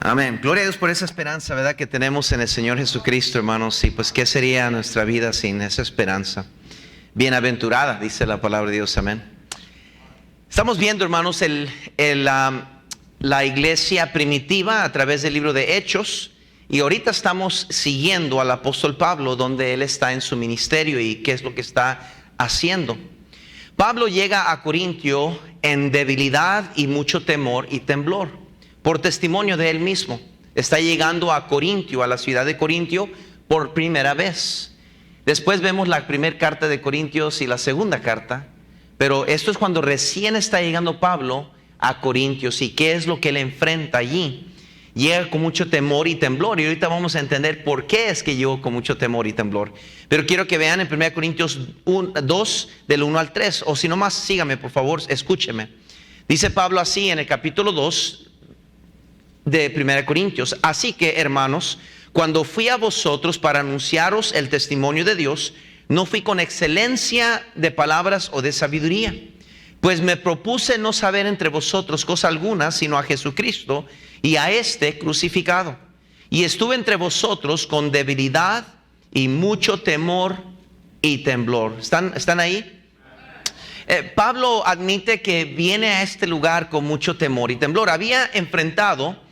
Amén. Gloria a Dios por esa esperanza, ¿verdad?, que tenemos en el Señor Jesucristo, hermanos. Y pues, ¿qué sería nuestra vida sin esa esperanza? Bienaventurada, dice la palabra de Dios. Amén. Estamos viendo, hermanos, la iglesia primitiva a través del libro de Hechos. Y ahorita estamos siguiendo al apóstol Pablo, donde él está en su ministerio y qué es lo que está haciendo. Pablo llega a Corintio en debilidad y mucho temor y temblor, por testimonio de él mismo. Está llegando a Corintio, a la ciudad de Corintio, por primera vez. Después vemos la primera carta de Corintios y la segunda carta. Pero esto es cuando recién está llegando Pablo a Corintios. ¿Y qué es lo que él enfrenta allí? Llega con mucho temor y temblor. Y ahorita vamos a entender por qué es que llegó con mucho temor y temblor. Pero quiero que vean en 1 Corintios 2, del 1 al 3. O si no más, sígame, por favor, escúcheme. Dice Pablo así en el capítulo 2 de 1 Corintios. Así que, hermanos, cuando fui a vosotros para anunciaros el testimonio de Dios, no fui con excelencia de palabras o de sabiduría, pues me propuse no saber entre vosotros cosa alguna, sino a Jesucristo y a este crucificado. Y estuve entre vosotros con debilidad y mucho temor y temblor. ¿Están ahí? Pablo admite que viene a este lugar con mucho temor y temblor. Había enfrentado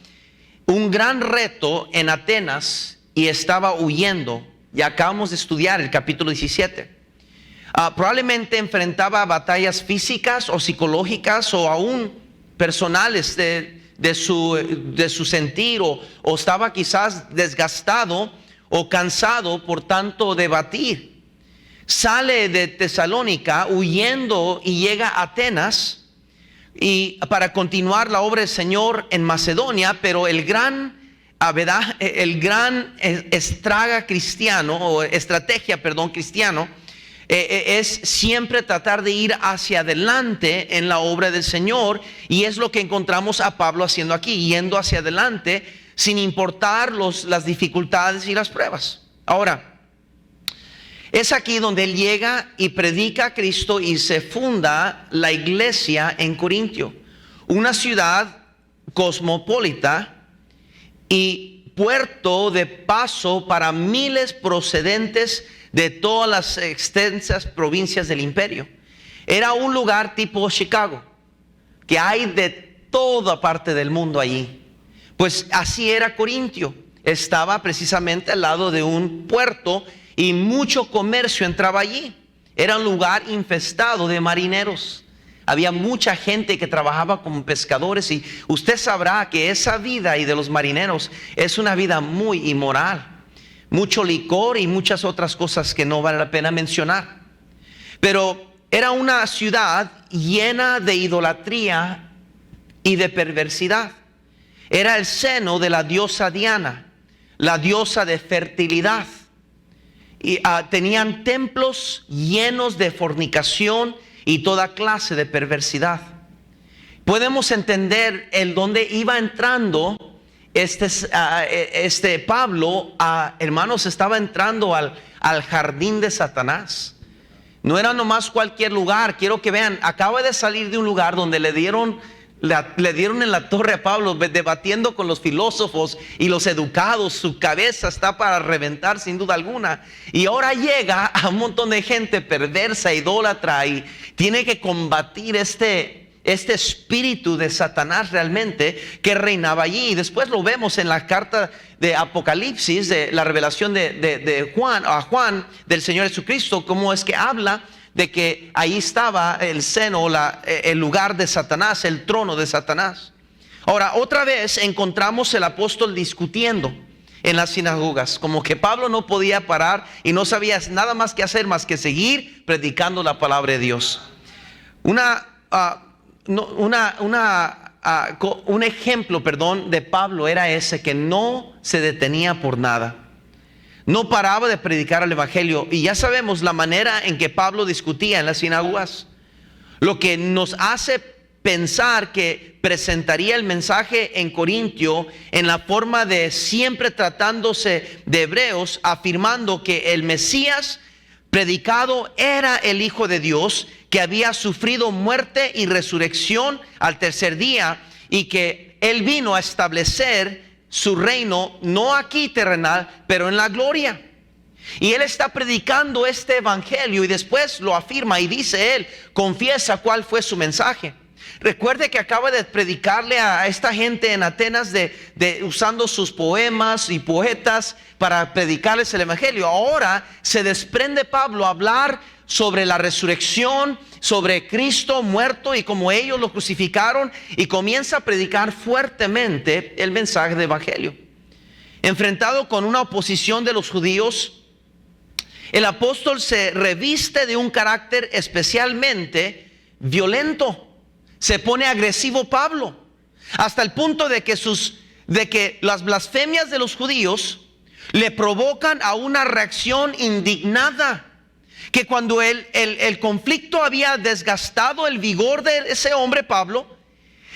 un gran reto en Atenas y estaba huyendo. Ya acabamos de estudiar el capítulo 17. Probablemente enfrentaba batallas físicas o psicológicas o aún personales de su sentir, o estaba quizás desgastado o cansado por tanto debatir. Sale de Tesalónica huyendo y llega a Atenas y para continuar la obra del Señor en Macedonia, pero el gran estrategia cristiano es siempre tratar de ir hacia adelante en la obra del Señor, y es lo que encontramos a Pablo haciendo aquí, yendo hacia adelante sin importar las dificultades y las pruebas. Ahora, es aquí donde él llega y predica a Cristo y se funda la iglesia en Corintio, una ciudad cosmopolita y puerto de paso para miles procedentes de todas las extensas provincias del imperio. Era un lugar tipo Chicago, que hay de toda parte del mundo allí. Pues así era Corintio. Estaba precisamente al lado de un puerto y mucho comercio entraba allí. Era un lugar infestado de marineros. Había mucha gente que trabajaba como pescadores, y usted sabrá que esa vida y de los marineros es una vida muy inmoral. Mucho licor y muchas otras cosas que no vale la pena mencionar. Pero era una ciudad llena de idolatría y de perversidad. Era el seno de la diosa Diana, la diosa de fertilidad. Y tenían templos llenos de fornicación y toda clase de perversidad. Podemos entender el dónde iba entrando Pablo. Hermanos, estaba entrando al jardín de Satanás. No era nomás cualquier lugar. Quiero que vean, acaba de salir de un lugar donde le dieron en la torre a Pablo, debatiendo con los filósofos y los educados. Su cabeza está para reventar sin duda alguna. Y ahora llega a un montón de gente perversa, idólatra, y tiene que combatir este espíritu de Satanás realmente que reinaba allí. Y después lo vemos en la carta de Apocalipsis, de la revelación de Juan del Señor Jesucristo, cómo es que habla de que ahí estaba el seno, el lugar de Satanás, el trono de Satanás. Ahora, otra vez encontramos el apóstol discutiendo en las sinagogas, como que Pablo no podía parar y no sabía nada más que hacer más que seguir predicando la palabra de Dios. Un ejemplo, de Pablo era ese, que no se detenía por nada. No paraba de predicar el evangelio. Y ya sabemos la manera en que Pablo discutía en las sinagogas, lo que nos hace pensar que presentaría el mensaje en Corintio en la forma de siempre tratándose de hebreos, afirmando que el Mesías predicado era el Hijo de Dios, que había sufrido muerte y resurrección al tercer día, y que él vino a establecer su reino, no aquí terrenal, pero en la gloria. Y él está predicando este evangelio y después lo afirma y dice él, confiesa cuál fue su mensaje. Recuerde que acaba de predicarle a esta gente en Atenas usando sus poemas y poetas para predicarles el evangelio. Ahora se desprende Pablo a hablar sobre la resurrección, sobre Cristo muerto y cómo ellos lo crucificaron, y comienza a predicar fuertemente el mensaje del evangelio. Enfrentado con una oposición de los judíos, el apóstol se reviste de un carácter especialmente violento. Se pone agresivo Pablo, hasta el punto de que las blasfemias de los judíos le provocan a una reacción indignada. Que cuando el conflicto había desgastado el vigor de ese hombre Pablo,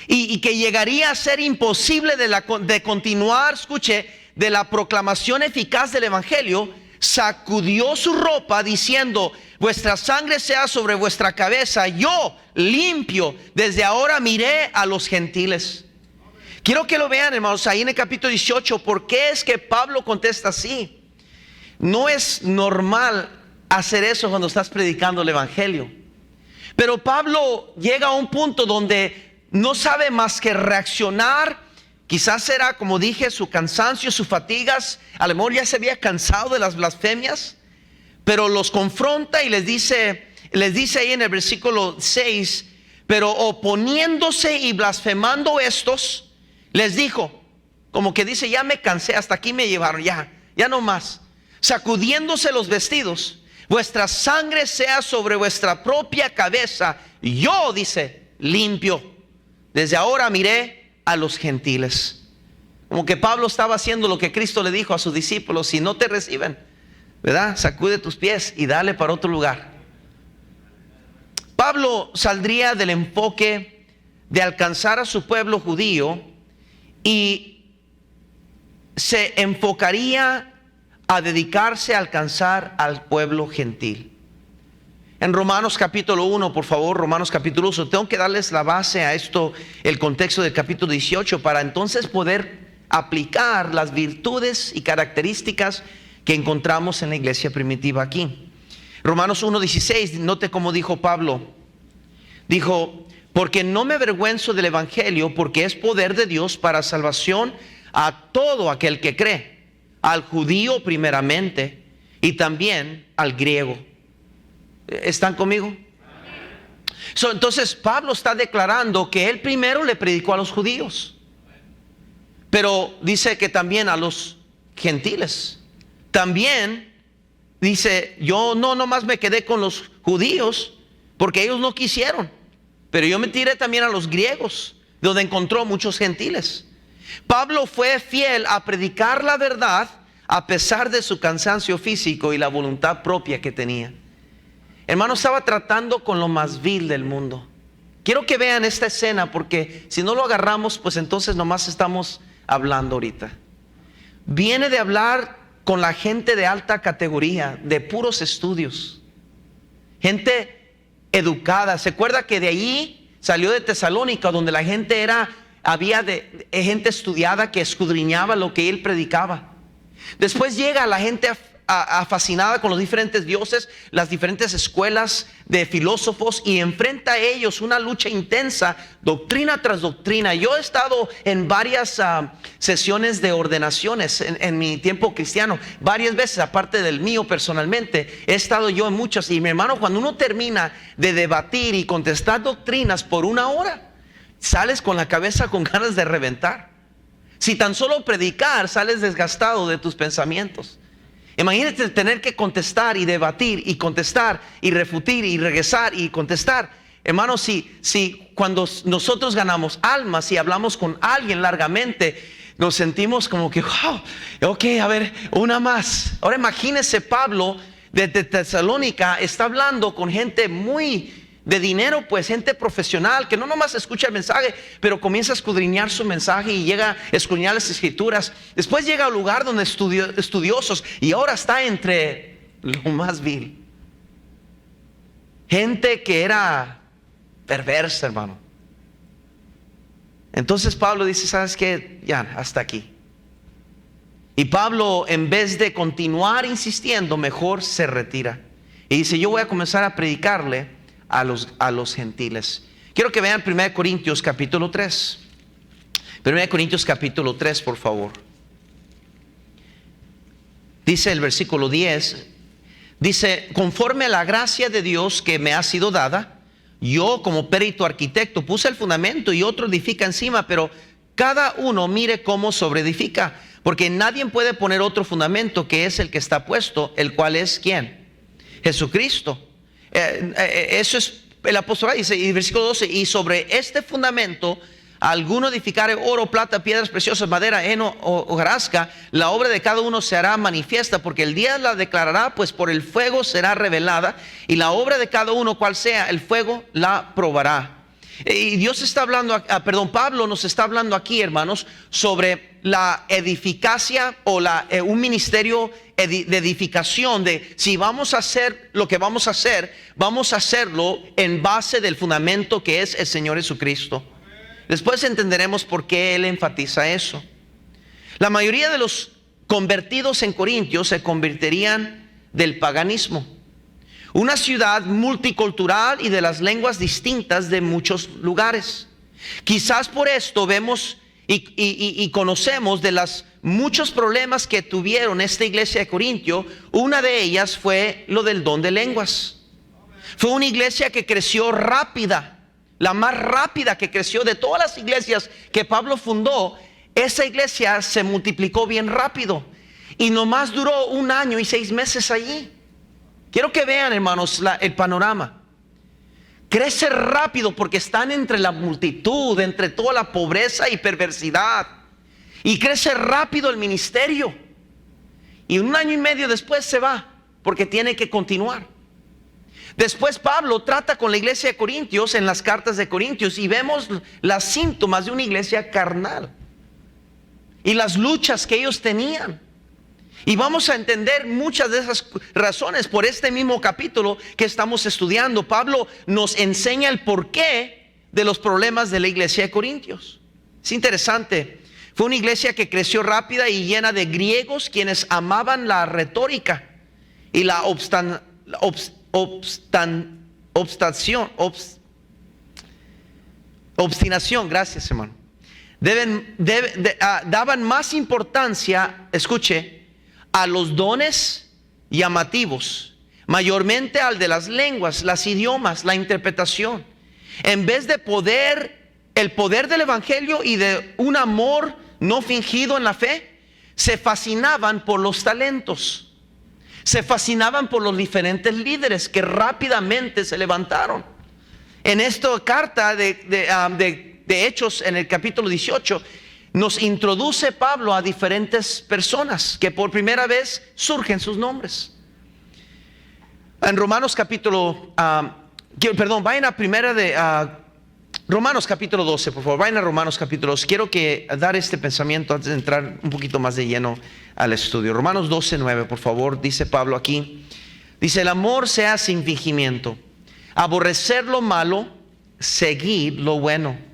y que llegaría a ser imposible de continuar, escuche, de la proclamación eficaz del evangelio, sacudió su ropa diciendo: vuestra sangre sea sobre vuestra cabeza, yo limpio, desde ahora miré a los gentiles. Quiero que lo vean, hermanos, ahí en el capítulo 18. ¿Por qué es que Pablo contesta así? No es normal hacer eso cuando estás predicando el evangelio, pero Pablo llega a un punto donde no sabe más que reaccionar. Quizás era, como dije, su cansancio, sus fatigas. A lo mejor ya se había cansado de las blasfemias, pero los confronta y les dice ahí en el versículo 6: pero oponiéndose y blasfemando estos, les dijo, como que dice, ya me cansé, hasta aquí me llevaron, ya no más. Sacudiéndose los vestidos: vuestra sangre sea sobre vuestra propia cabeza, yo, dice, limpio, desde ahora miré a los gentiles. Como que Pablo estaba haciendo lo que Cristo le dijo a sus discípulos: si no te reciben, ¿verdad?, sacude tus pies y dale para otro lugar. Pablo saldría del enfoque de alcanzar a su pueblo judío y se enfocaría a dedicarse a alcanzar al pueblo gentil. En Romanos capítulo 1, por favor, Romanos capítulo 1, tengo que darles la base a esto, el contexto del capítulo 18, para entonces poder aplicar las virtudes y características que encontramos en la iglesia primitiva aquí. Romanos 1:16, note cómo dijo Pablo. Dijo: porque no me avergüenzo del evangelio, porque es poder de Dios para salvación a todo aquel que cree, al judío primeramente y también al griego. ¿Están conmigo? Entonces Pablo está declarando que él primero le predicó a los judíos, pero dice que también a los gentiles. También dice: yo no nomás me quedé con los judíos, porque ellos no quisieron, pero yo me tiré también a los griegos, donde encontró muchos gentiles. Pablo fue fiel a predicar la verdad a pesar de su cansancio físico y la voluntad propia que tenía. Hermano, estaba tratando con lo más vil del mundo. Quiero que vean esta escena, porque si no lo agarramos, pues entonces nomás estamos hablando ahorita. Viene de hablar con la gente de alta categoría, de puros estudios, gente educada. Se acuerda que de allí salió de Tesalónica, donde la gente había gente estudiada que escudriñaba lo que él predicaba. Después llega la gente fascinada con los diferentes dioses, las diferentes escuelas de filósofos, y enfrenta a ellos una lucha intensa, doctrina tras doctrina. Yo he estado en varias sesiones de ordenaciones en mi tiempo cristiano, varias veces, aparte del mío personalmente, he estado yo en muchas. Y mi hermano, cuando uno termina de debatir y contestar doctrinas por una hora, sales con la cabeza con ganas de reventar. Si tan solo predicar, sales desgastado de tus pensamientos. Imagínate tener que contestar y debatir y contestar y refutar y regresar y contestar. Hermano, si cuando nosotros ganamos almas y hablamos con alguien largamente, nos sentimos como que, wow, ok, a ver, una más. Ahora imagínese, Pablo desde Tesalónica está hablando con gente muy de dinero, pues gente profesional que no nomás escucha el mensaje, pero comienza a escudriñar su mensaje y llega a escudriñar las escrituras. Después llega al lugar donde estudiosos, y ahora está entre lo más vil. Gente que era perversa, hermano. Entonces Pablo dice: ¿sabes qué? Ya, hasta aquí. Y Pablo, en vez de continuar insistiendo, mejor se retira. Y dice, yo voy a comenzar a predicarle a los gentiles. Quiero que vean 1 Corintios capítulo 3. 1 Corintios capítulo 3, por favor. Dice el versículo 10, dice, conforme a la gracia de Dios que me ha sido dada, yo como perito arquitecto puse el fundamento y otro edifica encima, pero cada uno mire cómo sobreedifica, porque nadie puede poner otro fundamento que es el que está puesto, el cual es ¿quién? Jesucristo. Eso es el apóstol, dice, y versículo 12, y sobre este fundamento alguno edificare oro, plata, piedras preciosas, madera, heno o hojarasca, la obra de cada uno se hará manifiesta, porque el día la declarará, pues por el fuego será revelada, y la obra de cada uno, cual sea, el fuego la probará. Y Dios está hablando, Pablo nos está hablando aquí, hermanos, sobre la edificacia o un ministerio de edificación, de si vamos a hacer lo que vamos a hacer, vamos a hacerlo en base del fundamento que es el Señor Jesucristo. Después entenderemos por qué él enfatiza eso. La mayoría de los convertidos en Corintios se convertirían del paganismo. Una ciudad multicultural y de las lenguas distintas de muchos lugares. Quizás por esto vemos y conocemos de los muchos problemas que tuvieron esta iglesia de Corintio. Una de ellas fue lo del don de lenguas. Fue una iglesia que creció rápida. La más rápida que creció de todas las iglesias que Pablo fundó. Esa iglesia se multiplicó bien rápido y nomás duró 1 año y 6 meses allí. Quiero que vean, hermanos, el panorama. Crece rápido porque están entre la multitud, entre toda la pobreza y perversidad. Y crece rápido el ministerio. Y 1 año y medio después se va porque tiene que continuar. Después Pablo trata con la iglesia de Corintios en las cartas de Corintios y vemos las síntomas de una iglesia carnal y las luchas que ellos tenían. Y vamos a entender muchas de esas razones por este mismo capítulo que estamos estudiando. Pablo nos enseña el porqué de los problemas de la iglesia de Corintios. Es interesante. Fue una iglesia que creció rápida y llena de griegos quienes amaban la retórica y la obstinación, gracias hermano. Daban más importancia, escuche, a los dones llamativos, mayormente al de las lenguas, las idiomas, la interpretación, en vez de el poder del evangelio y de un amor no fingido en la fe. Se fascinaban por los talentos. Se fascinaban por los diferentes líderes que rápidamente se levantaron. En esta carta de Hechos, en el capítulo 18, nos introduce Pablo a diferentes personas que por primera vez surgen sus nombres. En Romanos capítulo, vayan a Romanos capítulo 12, por favor, vayan a Romanos capítulo 12. Quiero dar este pensamiento antes de entrar un poquito más de lleno al estudio. Romanos 12, 9, por favor, dice Pablo aquí. Dice, el amor sea sin fingimiento, aborrecer lo malo, seguir lo bueno.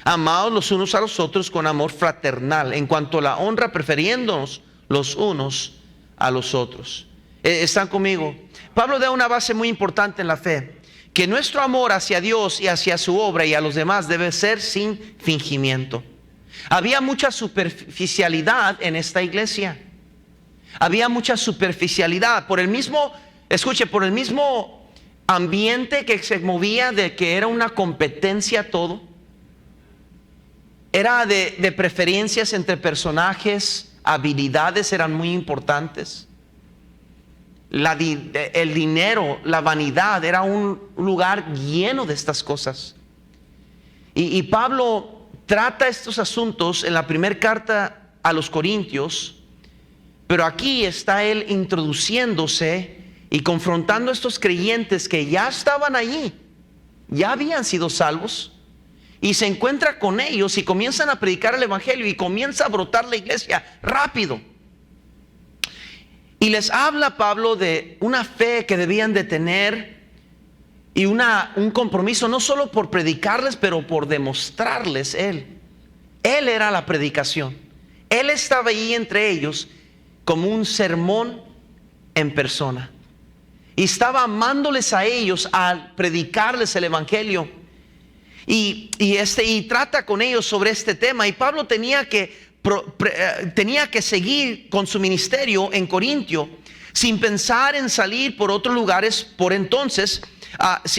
Amados los unos a los otros con amor fraternal, en cuanto a la honra, prefiriéndonos los unos a los otros. ¿Están conmigo? Pablo da una base muy importante en la fe, que nuestro amor hacia Dios y hacia su obra y a los demás debe ser sin fingimiento. Había mucha superficialidad en esta iglesia. Había mucha superficialidad por el mismo ambiente que se movía, de que era una competencia todo. Era de preferencias entre personajes, habilidades eran muy importantes. El dinero, la vanidad, era un lugar lleno de estas cosas. Y Pablo trata estos asuntos en la primera carta a los Corintios, pero aquí está él introduciéndose y confrontando a estos creyentes que ya estaban allí, ya habían sido salvos, y se encuentra con ellos y comienzan a predicar el evangelio y comienza a brotar la iglesia rápido. Y les habla Pablo de una fe que debían de tener y un compromiso, no solo por predicarles, pero por demostrarles Él. Él era la predicación. Él estaba ahí entre ellos como un sermón en persona. Y estaba amándoles a ellos al predicarles el evangelio. Y trata con ellos sobre este tema. Y Pablo tenía que seguir con su ministerio en Corintio, sin pensar en salir por otros lugares por entonces,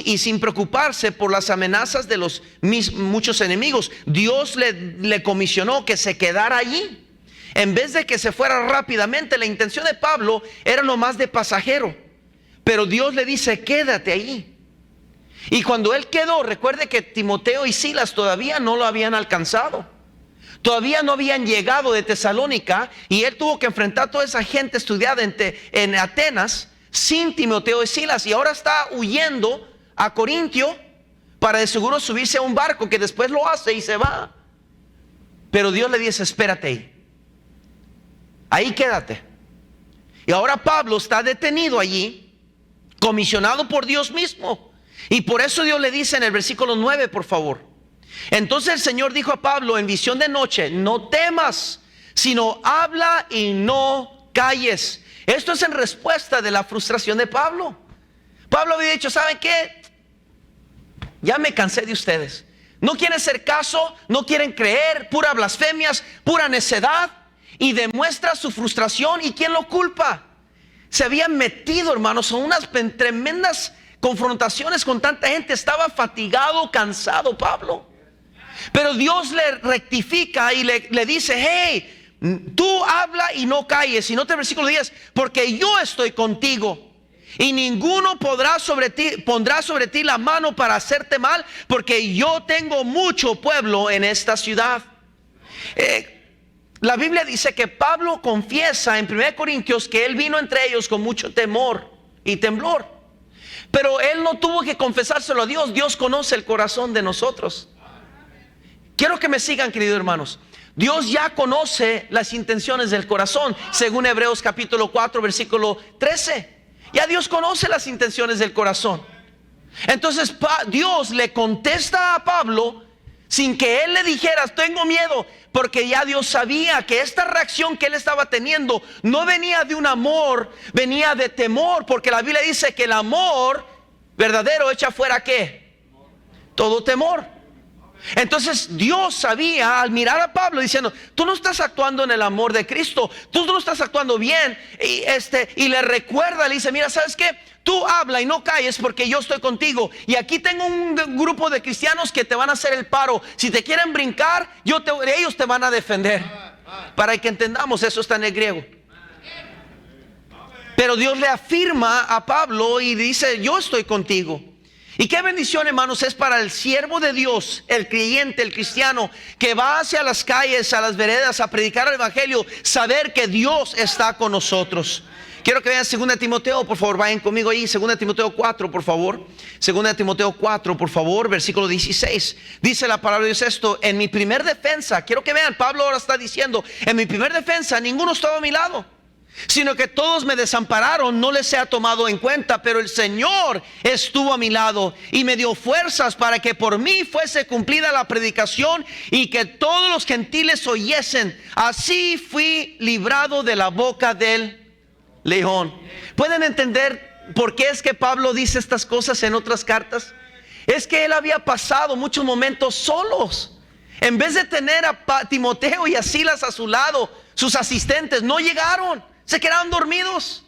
y sin preocuparse por las amenazas de los muchos enemigos. Dios le comisionó que se quedara allí. En vez de que se fuera rápidamente, la intención de Pablo era nomás de pasajero. Pero Dios le dice, quédate allí. Y cuando él quedó, recuerde que Timoteo y Silas todavía no lo habían alcanzado. Todavía no habían llegado de Tesalónica, y él tuvo que enfrentar a toda esa gente estudiada en Atenas sin Timoteo y Silas. Y ahora está huyendo a Corintio para de seguro subirse a un barco, que después lo hace y se va. Pero Dios le dice, espérate ahí. Ahí quédate. Y ahora Pablo está detenido allí, comisionado por Dios mismo. Y por eso Dios le dice en el versículo 9, por favor. Entonces el Señor dijo a Pablo en visión de noche, no temas, sino habla y no calles. Esto es en respuesta de la frustración de Pablo. Pablo había dicho, ¿saben qué? Ya me cansé de ustedes. No quieren hacer caso, no quieren creer, pura blasfemias, pura necedad. Y demuestra su frustración. ¿Y quién lo culpa? Se habían metido, hermanos, en unas tremendas confrontaciones con tanta gente. Estaba fatigado, cansado Pablo. Pero Dios le rectifica y le dice, hey, tú habla y no calles. Y nota el versículo 10, porque yo estoy contigo, y ninguno pondrá sobre ti la mano para hacerte mal, porque yo tengo mucho pueblo en esta ciudad. La Biblia dice que Pablo confiesa en 1 Corintios que él vino entre ellos con mucho temor y temblor. Pero él no tuvo que confesárselo a Dios. Dios conoce el corazón de nosotros. Quiero que me sigan, queridos hermanos. Dios ya conoce las intenciones del corazón, según Hebreos capítulo 4, versículo 13. Ya Dios conoce las intenciones del corazón. Entonces Dios le contesta a Pablo sin que él le dijera, tengo miedo, porque ya Dios sabía que esta reacción que él estaba teniendo no venía de un amor, venía de temor, porque la Biblia dice que el amor verdadero echa fuera ¿qué? Todo temor. Entonces Dios sabía al mirar a Pablo diciendo, tú no estás actuando en el amor de Cristo, tú no estás actuando bien. Y le recuerda, le dice, mira, ¿sabes qué? Tú habla y no calles, porque yo estoy contigo. Y aquí tengo un grupo de cristianos que te van a hacer el paro. Si te quieren brincar, ellos te van a defender. Para que entendamos, eso está en el griego. Pero Dios le afirma a Pablo y dice, yo estoy contigo. Y qué bendición, hermanos, es para el siervo de Dios, el creyente, el cristiano, que va hacia las calles, a las veredas, a predicar el evangelio, saber que Dios está con nosotros. Quiero que vean 2 Timoteo, por favor, vayan conmigo ahí, 2 Timoteo 4, por favor. 2 Timoteo 4, por favor, versículo 16. Dice la palabra de Dios esto, en mi primer defensa, quiero que vean, Pablo ahora está diciendo, en mi primer defensa ninguno estaba a mi lado, sino que todos me desampararon, no les he tomado en cuenta, pero el Señor estuvo a mi lado y me dio fuerzas para que por mí fuese cumplida la predicación y que todos los gentiles oyesen. Así fui librado de la boca del león. ¿Pueden entender por qué es que Pablo dice estas cosas en otras cartas? Es que él había pasado muchos momentos solos. En vez de tener a Timoteo y a Silas a su lado, sus asistentes no llegaron. Se quedaron dormidos.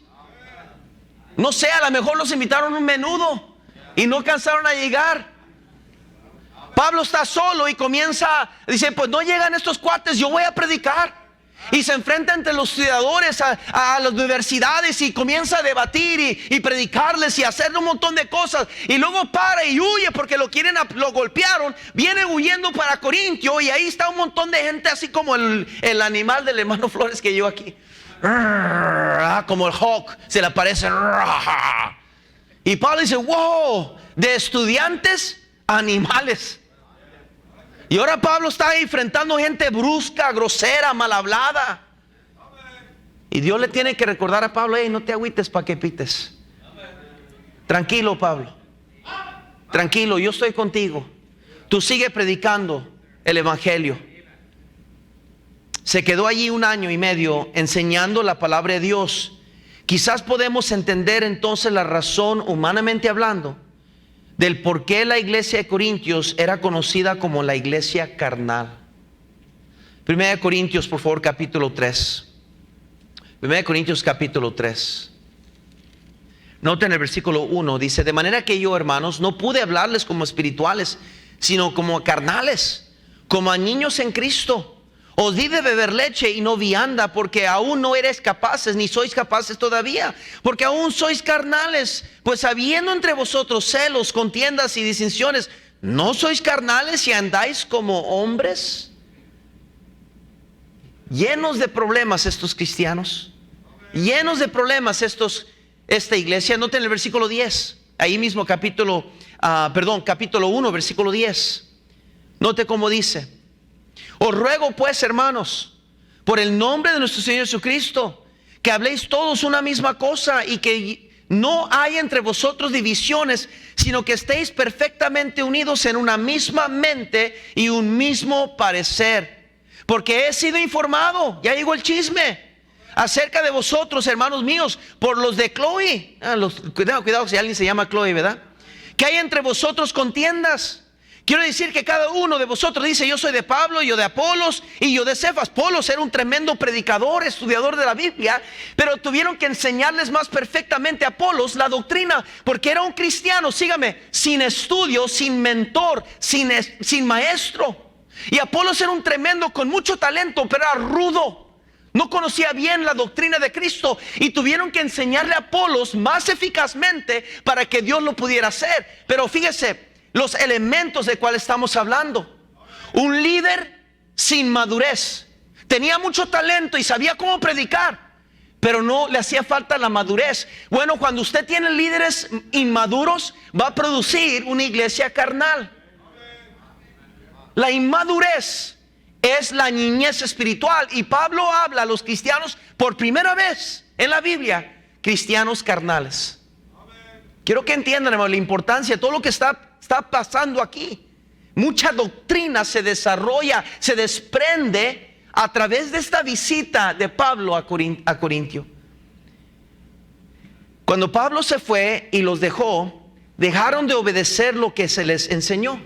No sé, a lo mejor los invitaron a un menudo y no alcanzaron a llegar. Pablo está solo y dice, pues no llegan estos cuates, yo voy a predicar. Y se enfrenta entre los estudiadores a las universidades y comienza a debatir y predicarles y hacer un montón de cosas. Y luego para y huye porque lo golpearon. Viene huyendo para Corintio y ahí está un montón de gente, así como el animal del hermano Flores que yo aquí. Como el Hulk se le aparece. Y Pablo dice, wow, de estudiantes a animales. Y ahora Pablo está ahí enfrentando gente brusca, grosera, mal hablada. Y Dios le tiene que recordar a Pablo, hey, no te agüites para que pites. Tranquilo, Pablo. Tranquilo, yo estoy contigo. Tú sigue predicando el evangelio. se quedó allí 1 año y medio enseñando la palabra de Dios. Quizás podemos entender entonces la razón, humanamente hablando, del por qué la iglesia de Corintios era conocida como la iglesia carnal. 1 Corintios, por favor, capítulo 3. 1 Corintios capítulo 3. Noten el versículo 1, dice: de manera que yo, hermanos, no pude hablarles como espirituales, sino como carnales, como a niños en Cristo. Os di de beber leche y no vianda, porque aún no eres capaces, ni sois capaces todavía, porque aún sois carnales. Pues habiendo entre vosotros celos, contiendas y disensiones, ¿no sois carnales y andáis como hombres? Llenos de problemas estos cristianos, llenos de problemas esta iglesia. Noten el versículo 10, ahí mismo capítulo 1, versículo 10. Note cómo dice: os ruego pues, hermanos, por el nombre de nuestro Señor Jesucristo, que habléis todos una misma cosa y que no hay entre vosotros divisiones, sino que estéis perfectamente unidos en una misma mente y un mismo parecer. Porque he sido informado, ya llegó el chisme, acerca de vosotros, hermanos míos, por los de Chloe. Cuidado si alguien se llama Chloe, ¿verdad? Que hay entre vosotros contiendas. Quiero decir que cada uno de vosotros dice: yo soy de Pablo, yo de Apolos y yo de Cefas. Apolos era un tremendo predicador, estudiador de la Biblia, pero tuvieron que enseñarles más perfectamente a Apolos la doctrina, porque era un cristiano, sígame, sin estudio, sin mentor, sin maestro. Y Apolos era un tremendo, con mucho talento, pero era rudo. No conocía bien la doctrina de Cristo y tuvieron que enseñarle a Apolos más eficazmente para que Dios lo pudiera hacer. Pero fíjese los elementos de cuál estamos hablando. Un líder sin madurez. Tenía mucho talento y sabía cómo predicar, pero no le hacía falta la madurez. Bueno, cuando usted tiene líderes inmaduros, va a producir una iglesia carnal. La inmadurez es la niñez espiritual, y Pablo habla a los cristianos por primera vez en la Biblia, cristianos carnales. Quiero que entiendan, hermano, la importancia de todo lo que está pasando aquí. Mucha doctrina se desarrolla, se desprende a través de esta visita de Pablo a Corintio. Cuando Pablo se fue y los dejó, dejaron de obedecer lo que se les enseñó.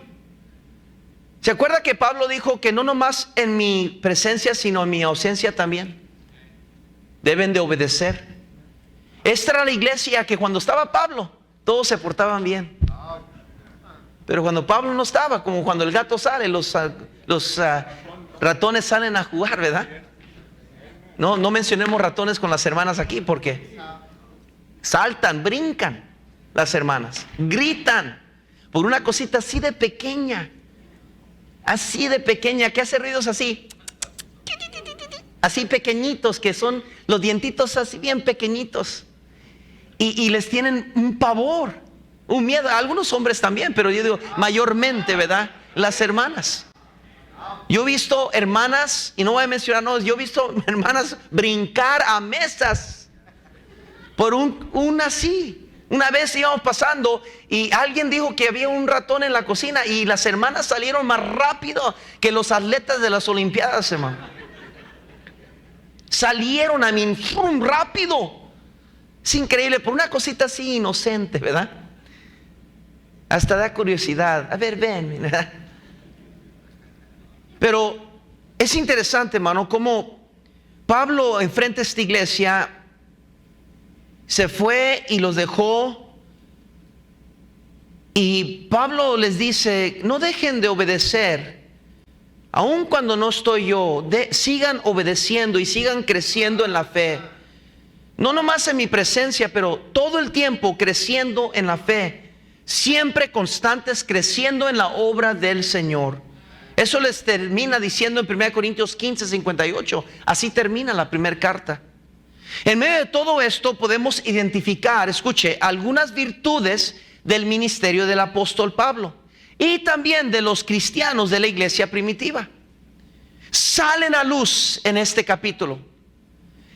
¿Se acuerda que Pablo dijo que no nomás en mi presencia, sino en mi ausencia también deben de obedecer? Esta era la iglesia que cuando estaba Pablo todos se portaban bien, pero cuando Pablo no estaba, como cuando el gato sale, los ratones salen a jugar, ¿verdad? No mencionemos ratones con las hermanas aquí, porque saltan, brincan las hermanas, gritan por una cosita así de pequeña, que hace ruidos así pequeñitos, que son los dientitos así bien pequeñitos, y les tienen un pavor, un miedo. A algunos hombres también, pero yo digo mayormente, ¿verdad? Las hermanas. Yo he visto hermanas, y no voy a mencionar nombres, yo he visto hermanas brincar a mesas por un así. Una vez íbamos pasando y alguien dijo que había un ratón en la cocina, y las hermanas salieron más rápido que los atletas de las olimpiadas, hermano. Salieron a mí rápido. Es increíble, por una cosita así inocente, ¿verdad? Hasta da curiosidad. A ver, ven, ¿verdad? Pero es interesante, hermano, cómo Pablo enfrenta a esta iglesia. Se fue y los dejó, y Pablo les dice: no dejen de obedecer, aun cuando no estoy yo. Sigan obedeciendo y sigan creciendo en la fe. No nomás en mi presencia, pero todo el tiempo creciendo en la fe. Siempre constantes, creciendo en la obra del Señor. Eso les termina diciendo en 1 Corintios 15:58. Así termina la primera carta. En medio de todo esto podemos identificar, escuche, algunas virtudes del ministerio del apóstol Pablo y también de los cristianos de la iglesia primitiva. Salen a luz en este capítulo,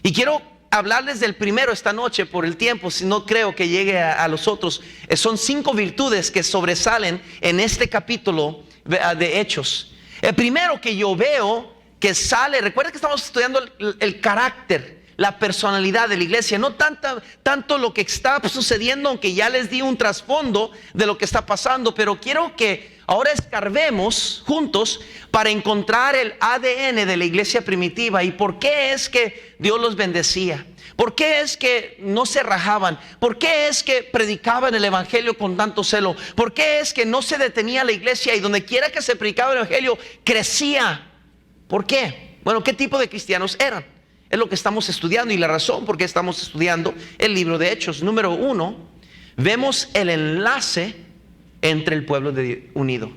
y quiero hablarles del primero esta noche por el tiempo, si no creo que llegue a los otros. Son 5 virtudes que sobresalen en este capítulo de Hechos. El primero que yo veo que sale, recuerda que estamos estudiando el carácter, la personalidad de la iglesia, no tanto lo que está sucediendo, aunque ya les di un trasfondo de lo que está pasando, pero quiero que ahora escarbemos juntos para encontrar el ADN de la iglesia primitiva y por qué es que Dios los bendecía. ¿Por qué es que no se rajaban? ¿Por qué es que predicaban el evangelio con tanto celo? ¿Por qué es que no se detenía la iglesia y donde quiera que se predicaba el evangelio crecía? ¿Por qué? Bueno, ¿qué tipo de cristianos eran? Es lo que estamos estudiando y la razón por qué estamos estudiando el libro de Hechos. Número 1, vemos el enlace entre el pueblo unido.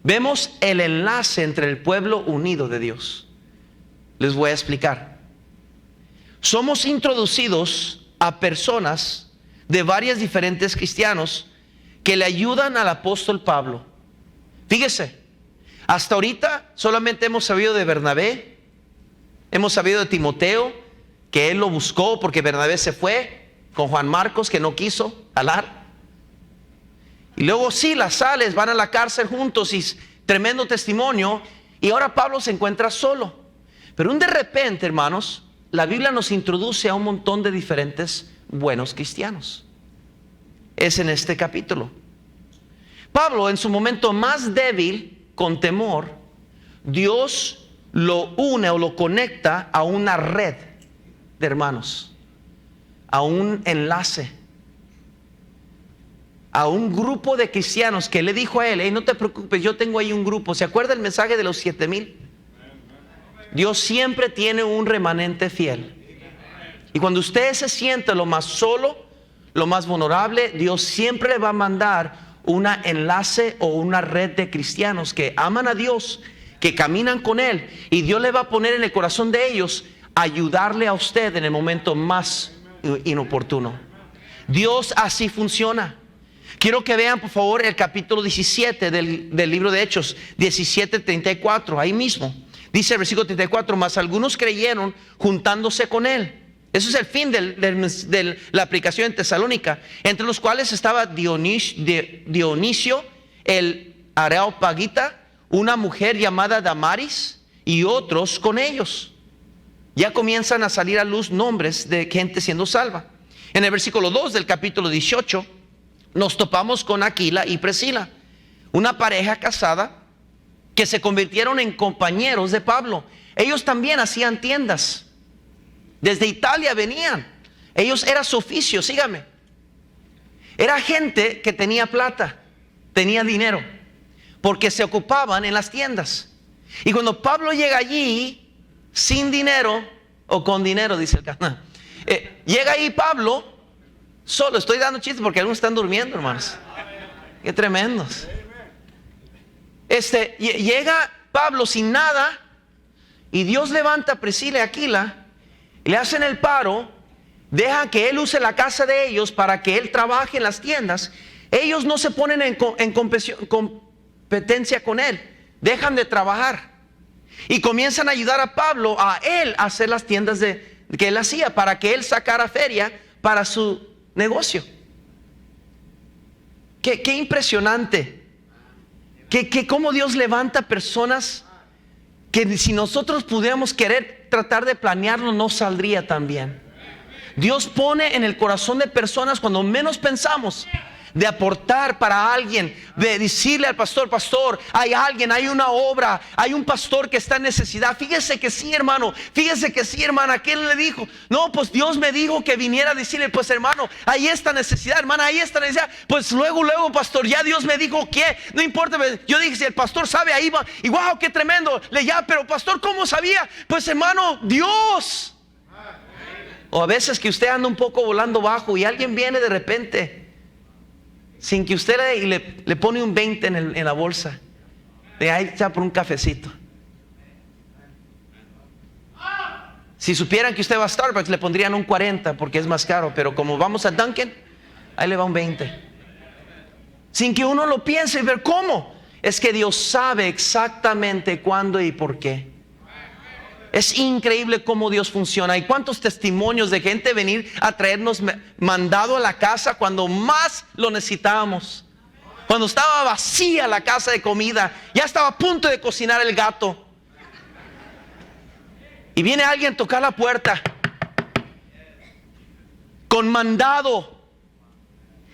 Vemos el enlace entre el pueblo unido de Dios. Les voy a explicar. Somos introducidos a personas de varias diferentes cristianos que le ayudan al apóstol Pablo. Fíjese, hasta ahorita solamente hemos sabido de Bernabé, hemos sabido de Timoteo, que él lo buscó porque Bernabé se fue con Juan Marcos, que no quiso jalar. Y luego Silas, Sales, van a la cárcel juntos y tremendo testimonio. Y ahora Pablo se encuentra solo. Pero de repente, hermanos, la Biblia nos introduce a un montón de diferentes buenos cristianos. Es en este capítulo. Pablo, en su momento más débil, con temor, Dios lo une o lo conecta a una red de hermanos, a un enlace, a un grupo de cristianos que le dijo a él: hey, no te preocupes, yo tengo ahí un grupo. ¿Se acuerda el mensaje de los 7,000? Dios siempre tiene un remanente fiel. Y cuando usted se siente lo más solo, lo más vulnerable, Dios siempre le va a mandar un enlace o una red de cristianos que aman a Dios, que caminan con Él, y Dios le va a poner en el corazón de ellos ayudarle a usted en el momento más inoportuno. Dios así funciona. Quiero que vean por favor el capítulo 17 del libro de Hechos, 17:34, ahí mismo. Dice el versículo 34, mas algunos creyeron juntándose con él. Eso es el fin de la aplicación en Tesalónica, entre los cuales estaba Dionisio, el Areopagita, una mujer llamada Damaris y otros con ellos. Ya comienzan a salir a luz nombres de gente siendo salva. En el versículo 2 del capítulo 18 nos topamos con Aquila y Priscila, una pareja casada que se convirtieron en compañeros de Pablo. Ellos también hacían tiendas. Desde Italia venían. Ellos era su oficio, sígame. Era gente que tenía plata, tenía dinero, porque se ocupaban en las tiendas. Y cuando Pablo llega allí sin dinero, o con dinero, dice el canal, llega ahí Pablo solo. Estoy dando chistes porque algunos están durmiendo, hermanos. Qué tremendos. Llega Pablo sin nada y Dios levanta a Priscila y Aquila y le hacen el paro, dejan que él use la casa de ellos para que él trabaje en las tiendas. Ellos no se ponen en competencia con él, dejan de trabajar y comienzan a ayudar a Pablo, a él, a hacer las tiendas que él hacía para que él sacara feria para su negocio. Qué impresionante. Que cómo Dios levanta personas que si nosotros pudiéramos querer tratar de planearlo, no saldría tan bien. Dios pone en el corazón de personas cuando menos pensamos, de aportar para alguien, de decirle al pastor: pastor, hay alguien, hay una obra, hay un pastor que está en necesidad. Fíjese que sí, hermano, fíjese que sí, hermana. ¿Quién le dijo? No, pues Dios me dijo que viniera a decirle: pues hermano, hay esta necesidad, hermana, hay esta necesidad. Pues luego, pastor, ya Dios me dijo que, no importa. Yo dije: si el pastor sabe, ahí va. Y wow, qué tremendo. Pero pastor, ¿cómo sabía? Pues hermano, Dios. O a veces que usted anda un poco volando bajo y alguien viene de repente sin que usted le pone un 20 en la bolsa, de ahí está por un cafecito. Si supieran que usted va a Starbucks, le pondrían un 40 porque es más caro, pero como vamos a Dunkin', ahí le va un 20. Sin que uno lo piense y ver cómo. Es que Dios sabe exactamente cuándo y por qué. Es increíble cómo Dios funciona. Y cuántos testimonios de gente venir a traernos mandado a la casa cuando más lo necesitábamos. Cuando estaba vacía la casa de comida, ya estaba a punto de cocinar el gato. Y viene alguien a tocar la puerta con mandado.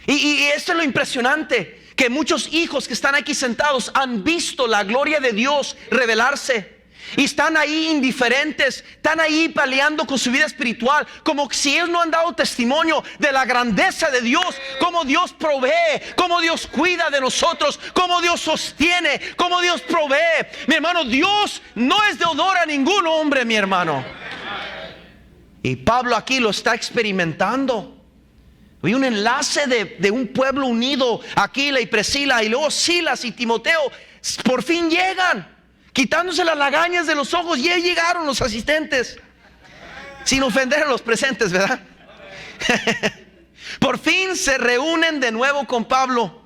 Y esto es lo impresionante, que muchos hijos que están aquí sentados han visto la gloria de Dios revelarse. Y están ahí indiferentes, están ahí peleando con su vida espiritual, como si ellos no han dado testimonio de la grandeza de Dios, cómo Dios provee, cómo Dios cuida de nosotros, cómo Dios sostiene, cómo Dios provee. Mi hermano, Dios no es deudor a ningún hombre, mi hermano. Y Pablo aquí lo está experimentando. Hay un enlace de un pueblo unido, Aquila y Priscila, y luego Silas y Timoteo, por fin llegan, quitándose las lagañas de los ojos. Ya llegaron los asistentes, sin ofender a los presentes, ¿verdad? Por fin se reúnen de nuevo con Pablo.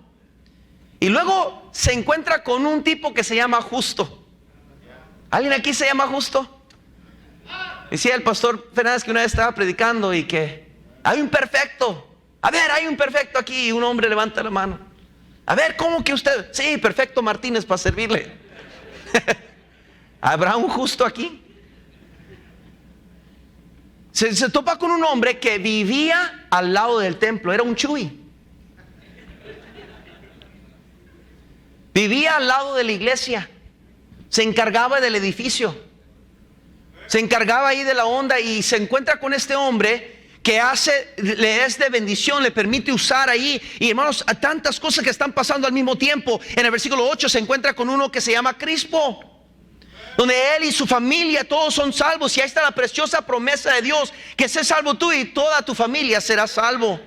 Y luego se encuentra con un tipo que se llama Justo. ¿Alguien aquí se llama Justo? Decía el pastor Fernández que una vez estaba predicando y que hay un perfecto. A ver, hay un perfecto aquí. Y un hombre levanta la mano. A ver, ¿cómo que usted? Sí, perfecto Martínez, para servirle. ¿Habrá un justo aquí? Se topa con un hombre que vivía al lado del templo. Era un chuy. Vivía al lado de la iglesia. Se encargaba del edificio. Se encargaba ahí de la onda. Y se encuentra con este hombre que le es de bendición, le permite usar ahí. Y hermanos, a tantas cosas que están pasando al mismo tiempo. En el versículo 8 se encuentra con uno que se llama Crispo, donde él y su familia todos son salvos. Y ahí está la preciosa promesa de Dios, que sé salvo tú y toda tu familia será salvo.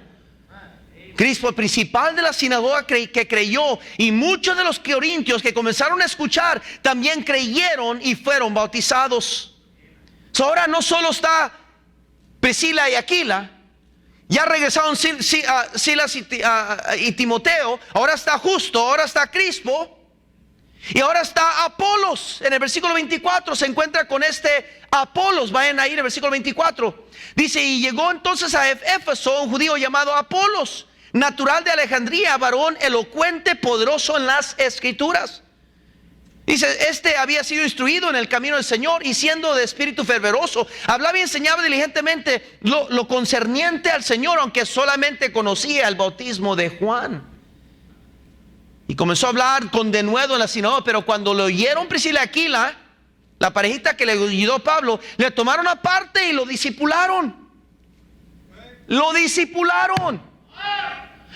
Crispo, el principal de la sinagoga, que creyó, y muchos de los corintios que comenzaron a escuchar también creyeron y fueron bautizados. Ahora no solo está Priscila y Aquila, ya regresaron Silas y Timoteo. Ahora está Justo, ahora está Crispo, y ahora está Apolos. En el versículo 24 se encuentra con este Apolos. Vayan ahí en el versículo 24. Dice: y llegó entonces a Éfeso un judío llamado Apolos, natural de Alejandría, varón elocuente, poderoso en las escrituras. Dice, este había sido instruido en el camino del Señor, y siendo de espíritu fervoroso, hablaba y enseñaba diligentemente lo concerniente al Señor, aunque solamente conocía el bautismo de Juan. Y comenzó a hablar con denuedo en la sinagoga. Pero cuando lo oyeron Priscila y Aquila, la parejita que le ayudó a Pablo, le tomaron aparte y lo discipularon. Lo discipularon.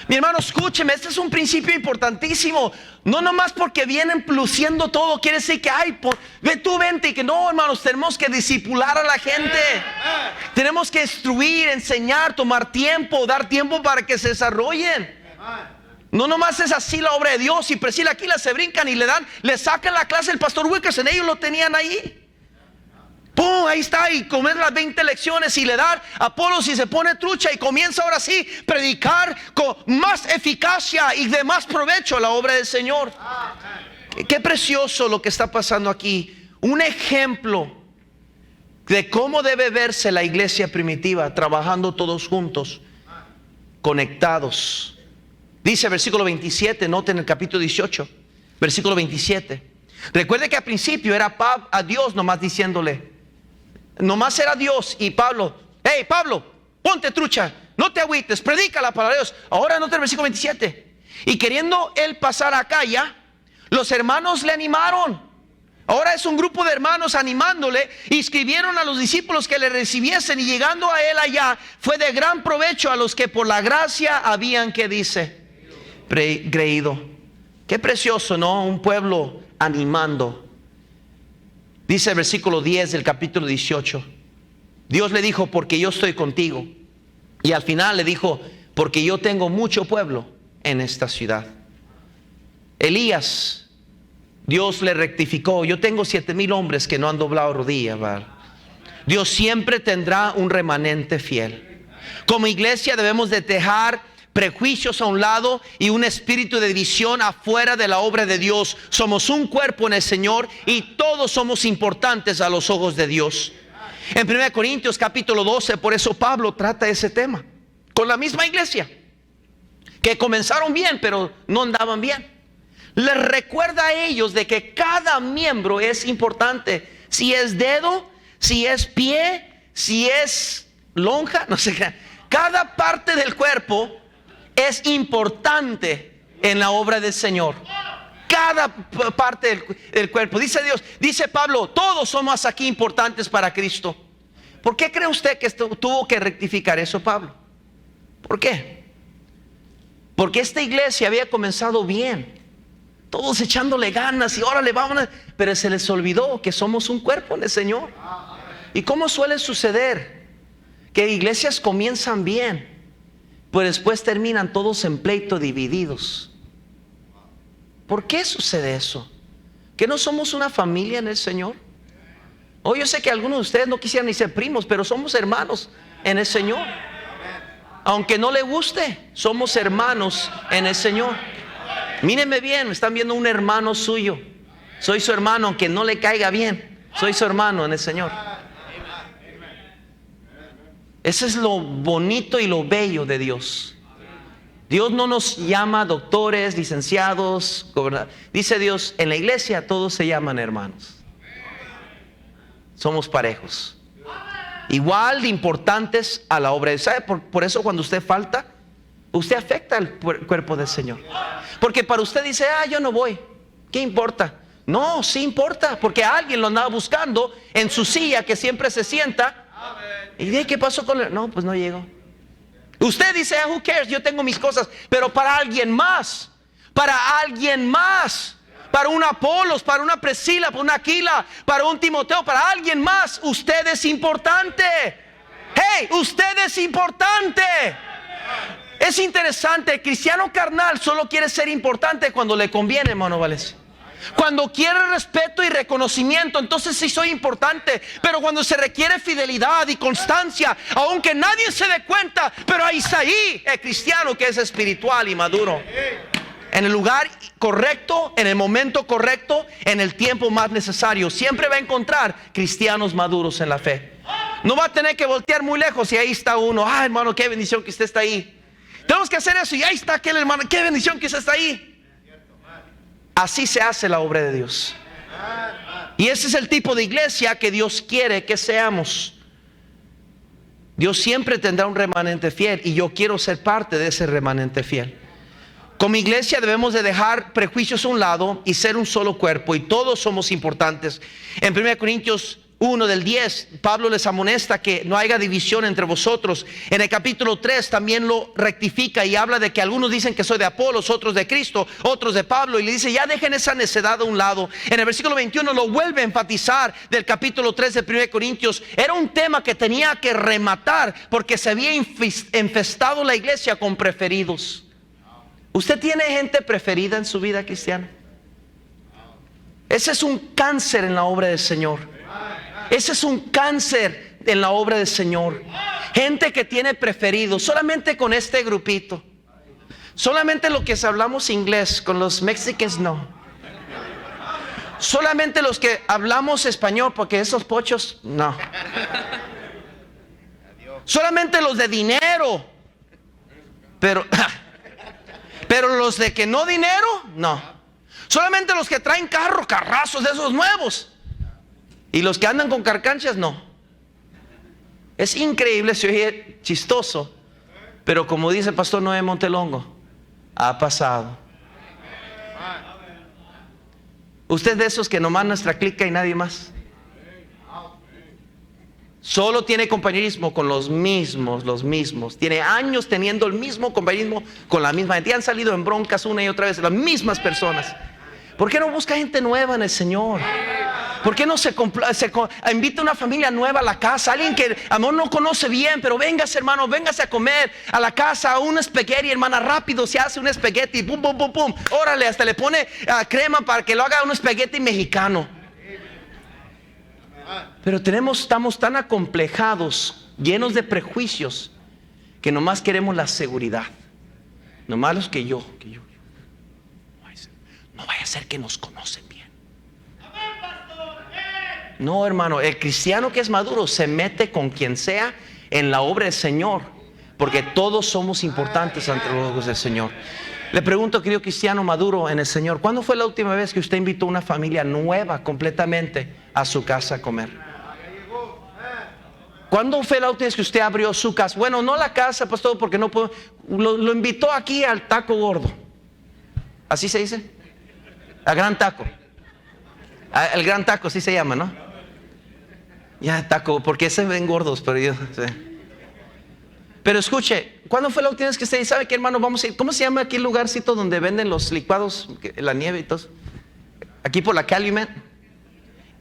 Mi hermano, escúcheme, este es un principio importantísimo. No nomás porque vienen luciendo todo, quiere decir que, ay, ve tú, vente. Y que no, hermanos, tenemos que discipular a la gente. Tenemos que instruir, enseñar, tomar tiempo, dar tiempo para que se desarrollen. No nomás es así la obra de Dios. Y Priscila y Aquila se brincan y le sacan la clase del pastor Wilkerson. Ellos lo tenían ahí. ¡Pum! Ahí está, y comienza las 20 lecciones y le da a Apolos y se pone trucha y comienza ahora sí predicar con más eficacia y de más provecho la obra del Señor. Qué precioso lo que está pasando aquí. Un ejemplo de cómo debe verse la iglesia primitiva, trabajando todos juntos, conectados. Dice versículo 27, noten el capítulo 18, versículo 27. Recuerde que al principio era a Dios nomás diciéndole. Nomás era Dios y Pablo: hey Pablo, ponte trucha, no te agüites, predica la palabra de Dios. Ahora nota el versículo 27. Y queriendo él pasar acá ya, los hermanos le animaron. Ahora es un grupo de hermanos animándole, y escribieron a los discípulos que le recibiesen. Y llegando a él allá, fue de gran provecho a los que por la gracia habían, que dice, creído. Qué precioso, ¿no? Un pueblo animando. Dice el versículo 10 del capítulo 18. Dios le dijo: porque yo estoy contigo. Y al final le dijo: porque yo tengo mucho pueblo en esta ciudad. Elías, Dios le rectificó: yo tengo 7,000 hombres que no han doblado rodilla, ¿verdad? Dios siempre tendrá un remanente fiel. Como iglesia debemos de dejar prejuicios a un lado y un espíritu de división afuera de la obra de Dios. Somos un cuerpo en el Señor y todos somos importantes a los ojos de Dios. En 1 Corintios capítulo 12, por eso Pablo trata ese tema con la misma iglesia, que comenzaron bien pero no andaban bien. Les recuerda a ellos de que cada miembro es importante. Si es dedo, si es pie, si es lonja, no sé qué. Cada parte del cuerpo es importante en la obra del Señor. Cada parte del cuerpo. Dice Dios, dice Pablo, todos somos aquí importantes para Cristo. ¿Por qué cree usted que tuvo que rectificar eso, Pablo? ¿Por qué? Porque esta iglesia había comenzado bien, todos echándole ganas y órale, vamos, pero se les olvidó que somos un cuerpo en el Señor. ¿Y cómo suele suceder? Que iglesias comienzan bien, pero después terminan todos en pleito, divididos. ¿Por qué sucede eso? ¿Que no somos una familia en el Señor? Oh, yo sé que algunos de ustedes no quisieran ni ser primos, pero somos hermanos en el Señor. Aunque no le guste, somos hermanos en el Señor. Mírenme bien, están viendo un hermano suyo. Soy su hermano, aunque no le caiga bien. Soy su hermano en el Señor. Ese es lo bonito y lo bello de Dios. Dios no nos llama doctores, licenciados, gobernadores. Dice Dios, en la iglesia todos se llaman hermanos. Somos parejos. Igual de importantes a la obra. ¿Sabe? Por eso cuando usted falta, usted afecta al cuerpo del Señor. Porque para usted dice, yo no voy. ¿Qué importa? No, sí importa. Porque alguien lo andaba buscando en su silla que siempre se sienta. ¿Y de qué pasó con él? No, pues no llegó. Usted dice, who cares, yo tengo mis cosas. Pero para alguien más, para un Apolos, para una Priscila, para una Aquila, para un Timoteo, para alguien más, usted es importante. Hey, usted es importante. Es interesante, el cristiano carnal solo quiere ser importante cuando le conviene, hermano Vales. Cuando quiere respeto y reconocimiento, entonces sí soy importante. Pero cuando se requiere fidelidad y constancia, aunque nadie se dé cuenta, pero ahí está ahí el cristiano que es espiritual y maduro. En el lugar correcto, en el momento correcto, en el tiempo más necesario. Siempre va a encontrar cristianos maduros en la fe. No va a tener que voltear muy lejos y ahí está uno. Hermano, qué bendición que usted está ahí. Tenemos que hacer eso y ahí está aquel hermano. Qué bendición que usted está ahí. Así se hace la obra de Dios. Y ese es el tipo de iglesia que Dios quiere que seamos. Dios siempre tendrá un remanente fiel y yo quiero ser parte de ese remanente fiel. Como iglesia debemos de dejar prejuicios a un lado y ser un solo cuerpo, y todos somos importantes. En 1 Corintios 1 del 10, Pablo les amonesta que no haya división entre vosotros. En el capítulo 3 también lo rectifica y habla de que algunos dicen que soy de Apolos, otros de Cristo, otros de Pablo, y le dice, ya dejen esa necedad a un lado. En el versículo 21 lo vuelve a enfatizar del capítulo 3 de 1 Corintios. Era un tema que tenía que rematar porque se había infestado la iglesia con preferidos. ¿Usted tiene gente preferida en su vida cristiana? Ese es un cáncer en la obra del Señor. Ese es un cáncer en la obra del Señor. Gente que tiene preferidos solamente con este grupito. Solamente lo que hablamos inglés, con los mexicanos no. Solamente los que hablamos español, porque esos pochos no. Solamente los de dinero. Pero los de que no dinero, no. Solamente los que traen carrazos de esos nuevos. Y los que andan con carcanchas, no. Es increíble, se oye chistoso, pero como dice el pastor Noé Montelongo, ha pasado. Usted de esos que nomás nuestra clica y nadie más. Solo tiene compañerismo con los mismos. Tiene años teniendo el mismo compañerismo con la misma gente. Y han salido en broncas una y otra vez las mismas personas. ¿Por qué no busca gente nueva en el Señor? ¿Por qué no se invita a una familia nueva a la casa? Alguien que amor no conoce bien, pero véngase, hermano, véngase a comer a la casa a un espagueti, hermana, rápido se hace un espagueti, pum, pum, pum, pum. Órale, hasta le pone crema para que lo haga un espagueti mexicano. Pero estamos tan acomplejados, llenos de prejuicios, que nomás queremos la seguridad. Nomás los que yo. No vaya a ser que nos conocen bien. No, hermano, el cristiano que es maduro se mete con quien sea en la obra del Señor, porque todos somos importantes ante los ojos del Señor. Le pregunto, querido cristiano maduro en el Señor, ¿cuándo fue la última vez que usted invitó a una familia nueva completamente a su casa a comer? ¿Cuándo fue la última vez que usted abrió su casa? Bueno, no la casa, pastor, porque no puedo. Lo invitó aquí al taco gordo. ¿Así se dice? Al gran taco. El gran taco, así se llama, ¿no? Ya, taco, porque se ven gordos, pero yo sí. Pero escuche, ¿cuándo fue la última vez que usted sabe que, hermano, vamos a ir? ¿Cómo se llama aquí el lugarcito donde venden los licuados, la nieve y todo? Aquí por la Calumet.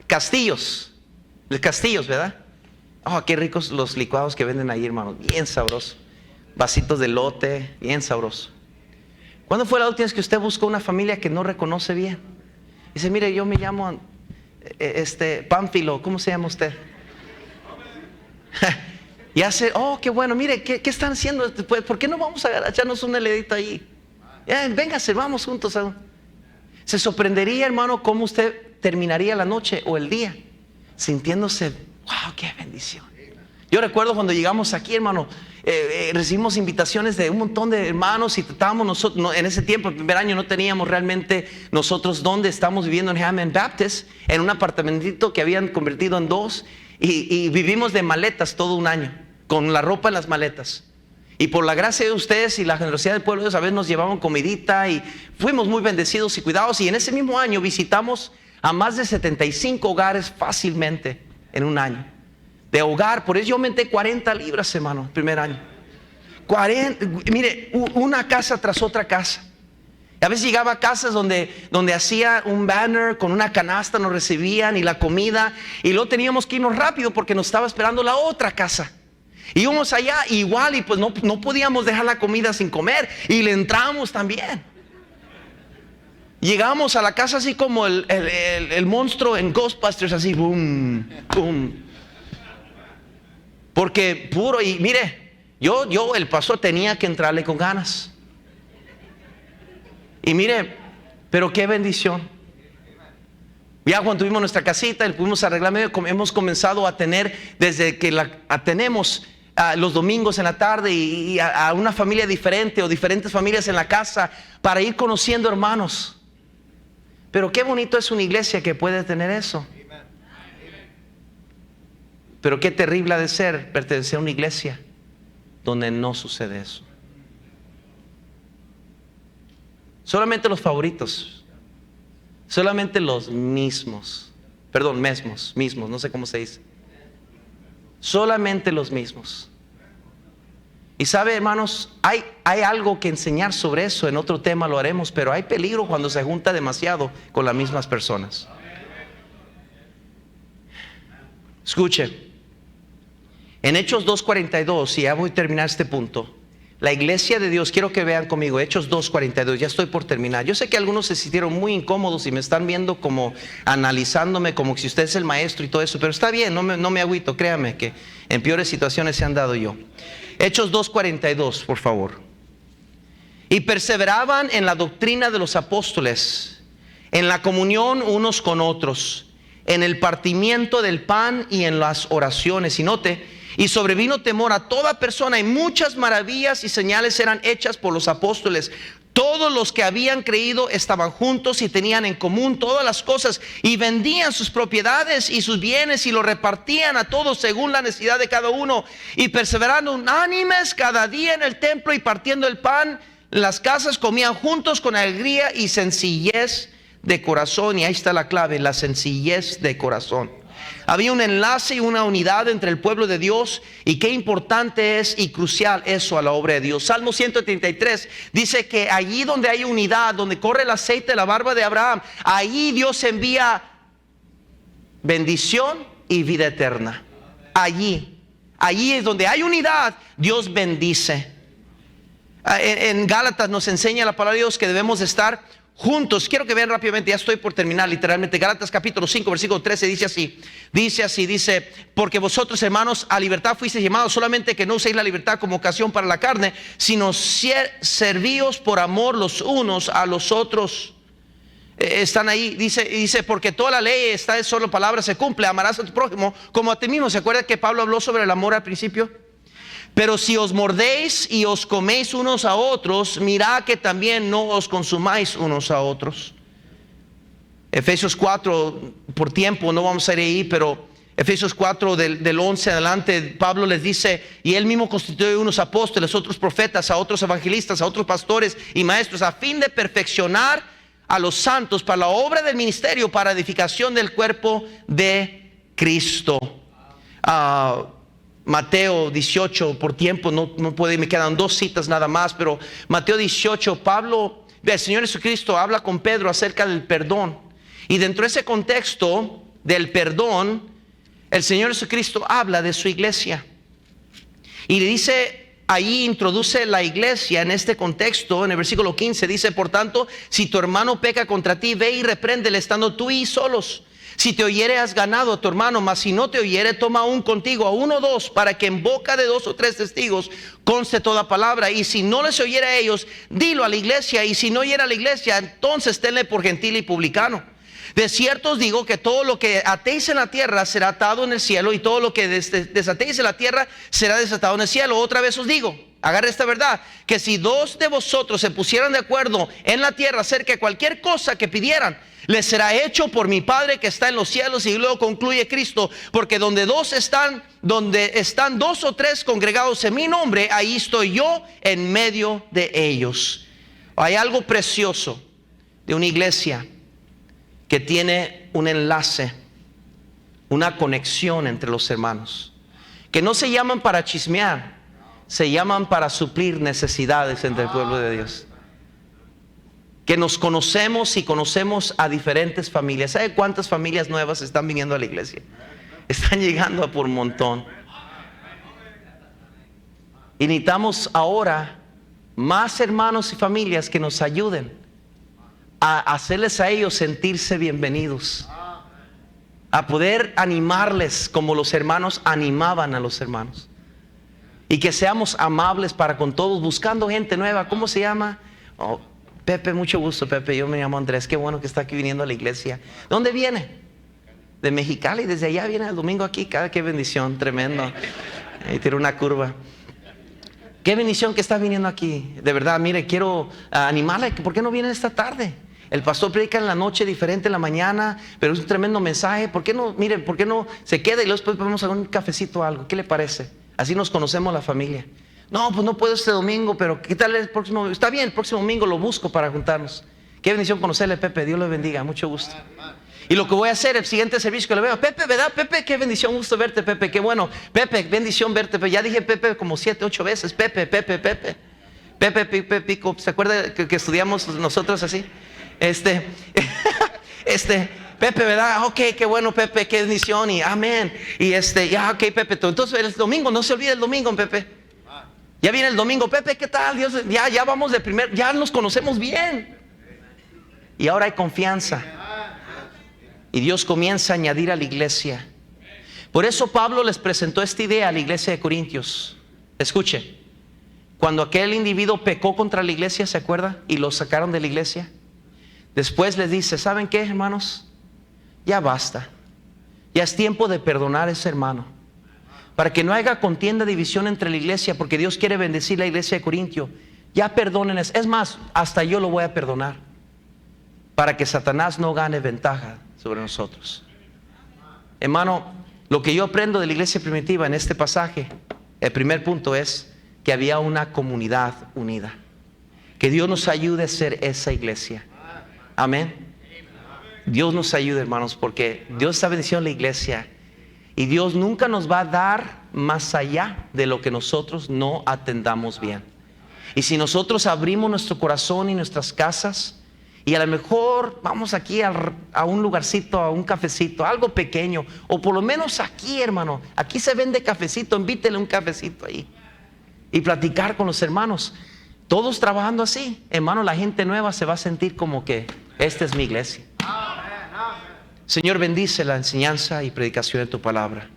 Castillos. Los Castillos, ¿verdad? Oh, qué ricos los licuados que venden ahí, hermano. Bien sabroso. Vasitos de lote, bien sabroso. ¿Cuándo fue la última vez que usted buscó una familia que no reconoce bien? Dice, mire, yo me llamo Pánfilo. ¿Cómo se llama usted? Y hace, oh, qué bueno, mire, ¿qué están haciendo? ¿Por qué no vamos a echarnos un heladito ahí? Véngase, vamos juntos. Se sorprendería, hermano, cómo usted terminaría la noche o el día sintiéndose, wow, qué bendición. Yo recuerdo cuando llegamos aquí, hermano, recibimos invitaciones de un montón de hermanos y tratábamos nosotros, en ese tiempo, el primer año, no teníamos realmente nosotros donde estamos viviendo en Hammond Baptist, en un apartamentito que habían convertido en 2, y vivimos de maletas todo un año, con la ropa en las maletas. Y por la gracia de ustedes y la generosidad del pueblo de Dios, a veces nos llevaban comidita y fuimos muy bendecidos y cuidados. Y en ese mismo año visitamos a más de 75 hogares fácilmente en un año. De hogar, por eso yo aumenté 40 libras, hermano, el primer año. 40, mire, una casa tras otra casa. Y a veces llegaba a casas donde hacía un banner con una canasta, nos recibían y la comida. Y luego teníamos que irnos rápido porque nos estaba esperando la otra casa. Íbamos allá igual y pues no podíamos dejar la comida sin comer. Y le entramos también. Llegamos a la casa así como el monstruo en Ghostbusters, así, boom, boom. Porque puro, y mire, yo el pastor tenía que entrarle con ganas. Y mire, pero qué bendición. Ya cuando tuvimos nuestra casita y pudimos arreglar medio, hemos comenzado a tener, desde que tenemos los domingos en la tarde y a una familia diferente o diferentes familias en la casa para ir conociendo hermanos. Pero qué bonito es una iglesia que puede tener eso. Pero qué terrible ha de ser pertenecer a una iglesia donde no sucede eso. Solamente los favoritos, solamente los mismos, mismos, no sé cómo se dice. Solamente los mismos. Y sabe, hermanos, hay algo que enseñar sobre eso. En otro tema lo haremos, pero hay peligro cuando se junta demasiado con las mismas personas. Escuche, en Hechos 2:42, y ya voy a terminar este punto. La iglesia de Dios, quiero que vean conmigo, Hechos 2:42, ya estoy por terminar. Yo sé que algunos se sintieron muy incómodos y me están viendo como analizándome, como si usted es el maestro y todo eso, pero está bien, no me agüito, créame que en peores situaciones se han dado yo. Hechos 2:42, por favor. Y perseveraban en la doctrina de los apóstoles, en la comunión unos con otros, en el partimiento del pan y en las oraciones. Y note, y sobrevino temor a toda persona, y muchas maravillas y señales eran hechas por los apóstoles. Todos los que habían creído estaban juntos y tenían en común todas las cosas, y vendían sus propiedades y sus bienes y lo repartían a todos según la necesidad de cada uno, y perseverando unánimes cada día en el templo y partiendo el pan en las casas, comían juntos con alegría y sencillez de corazón. Y ahí está la clave, la sencillez de corazón. Había un enlace y una unidad entre el pueblo de Dios, y qué importante es y crucial eso a la obra de Dios. Salmo 133 dice que allí donde hay unidad, donde corre el aceite de la barba de Abraham, ahí Dios envía bendición y vida eterna. Allí es donde hay unidad, Dios bendice. En Gálatas nos enseña la palabra de Dios que debemos estar juntos. Quiero que vean rápidamente, ya estoy por terminar literalmente. Gálatas capítulo 5 versículo 13 dice, porque vosotros, hermanos, a libertad fuisteis llamados, solamente que no uséis la libertad como ocasión para la carne, sino servíos por amor los unos a los otros. Están ahí, dice, porque toda la ley está en solo palabras, se cumple: amarás a tu prójimo como a ti mismo. ¿Se acuerda que Pablo habló sobre el amor al principio? Pero si os mordéis y os coméis unos a otros, mirad que también no os consumáis unos a otros. Efesios 4, por tiempo no vamos a ir ahí, pero Efesios 4 del 11 adelante, Pablo les dice: y él mismo constituyó unos apóstoles, otros profetas, a otros evangelistas, a otros pastores y maestros, a fin de perfeccionar a los santos para la obra del ministerio, para edificación del cuerpo de Cristo. Mateo 18, por tiempo no puede, me quedan 2 citas nada más, pero Mateo 18, Pablo, el Señor Jesucristo habla con Pedro acerca del perdón, y dentro de ese contexto del perdón, el Señor Jesucristo habla de su iglesia y le dice, ahí introduce la iglesia en este contexto. En el versículo 15 dice: por tanto, si tu hermano peca contra ti, ve y repréndele estando tú y solos. Si te oyere, has ganado a tu hermano, mas si no te oyere, toma aún contigo a 1 o 2, para que en boca de 2 o 3 testigos conste toda palabra. Y si no les oyere a ellos, dilo a la iglesia. Y si no oyere a la iglesia, entonces tenle por gentil y publicano. De cierto os digo que todo lo que atéis en la tierra será atado en el cielo, y todo lo que desatéis en la tierra será desatado en el cielo. Otra vez os digo, agarre esta verdad, que si 2 de vosotros se pusieran de acuerdo en la tierra acerca de cualquier cosa que pidieran, les será hecho por mi Padre que está en los cielos. Y luego concluye Cristo: porque donde están 2 o 3 congregados en mi nombre, ahí estoy yo en medio de ellos. Hay algo precioso de una iglesia que tiene un enlace, una conexión entre los hermanos, que no se llaman para chismear, se llaman para suplir necesidades entre el pueblo de Dios. Que nos conocemos y conocemos a diferentes familias. ¿Sabe cuántas familias nuevas están viniendo a la iglesia? Están llegando a por montón. Y necesitamos ahora más hermanos y familias que nos ayuden a hacerles a ellos sentirse bienvenidos, a poder animarles como los hermanos animaban a los hermanos, y que seamos amables para con todos, buscando gente nueva. ¿Cómo se llama? Oh, Pepe, mucho gusto, Pepe. Yo me llamo Andrés. Qué bueno que está aquí viniendo a la iglesia. ¿Dónde viene? De Mexicali. Desde allá viene el domingo aquí. Qué bendición, tremendo. Ahí tira una curva. Qué bendición que está viniendo aquí. De verdad, mire, quiero animarle. ¿Por qué no viene esta tarde? El pastor predica en la noche, diferente en la mañana, pero es un tremendo mensaje. ¿Por qué no, mire, por qué no se queda y luego después vamos a un cafecito o algo? ¿Qué le parece? Así nos conocemos la familia. No, pues no puedo este domingo, pero ¿qué tal el próximo? Está bien, el próximo domingo lo busco para juntarnos. Qué bendición conocerle, Pepe. Dios lo bendiga, mucho gusto. Y lo que voy a hacer, el siguiente servicio que le veo: Pepe, ¿verdad? Pepe, qué bendición, gusto verte, Pepe. Qué bueno. Pepe, bendición verte. Pepe. Ya dije Pepe como 7, 8 veces. Pepe. Pepe, Pico. ¿Se acuerda que estudiamos nosotros así? Pepe, ¿verdad? Ok, qué bueno, Pepe, qué bendición, y amén. Y ya, ok, Pepe. Entonces el domingo, no se olvide el domingo, Pepe. Ya viene el domingo. Pepe, ¿qué tal? Dios, ya vamos de primer, ya nos conocemos bien. Y ahora hay confianza. Y Dios comienza a añadir a la iglesia. Por eso Pablo les presentó esta idea a la iglesia de Corintios. Escuche, cuando aquel individuo pecó contra la iglesia, ¿se acuerda? Y lo sacaron de la iglesia. Después les dice: ¿saben qué, hermanos? Ya basta. Ya es tiempo de perdonar a ese hermano, para que no haya contienda, división entre la iglesia, porque Dios quiere bendecir la iglesia de Corintio. Ya perdonen. Es más, hasta yo lo voy a perdonar, para que Satanás no gane ventaja sobre nosotros. Hermano, lo que yo aprendo de la iglesia primitiva en este pasaje, el primer punto es que había una comunidad unida. Que Dios nos ayude a ser esa iglesia. Amén. Dios nos ayude, hermanos, porque Dios está bendiciendo la iglesia, y Dios nunca nos va a dar más allá de lo que nosotros no atendamos bien. Y si nosotros abrimos nuestro corazón y nuestras casas, y a lo mejor vamos aquí a un lugarcito, a un cafecito, algo pequeño, o por lo menos aquí, hermano, aquí se vende cafecito, invítele un cafecito ahí y platicar con los hermanos. Todos trabajando así, hermano, la gente nueva se va a sentir como que esta es mi iglesia. Señor, bendice la enseñanza y predicación de tu palabra.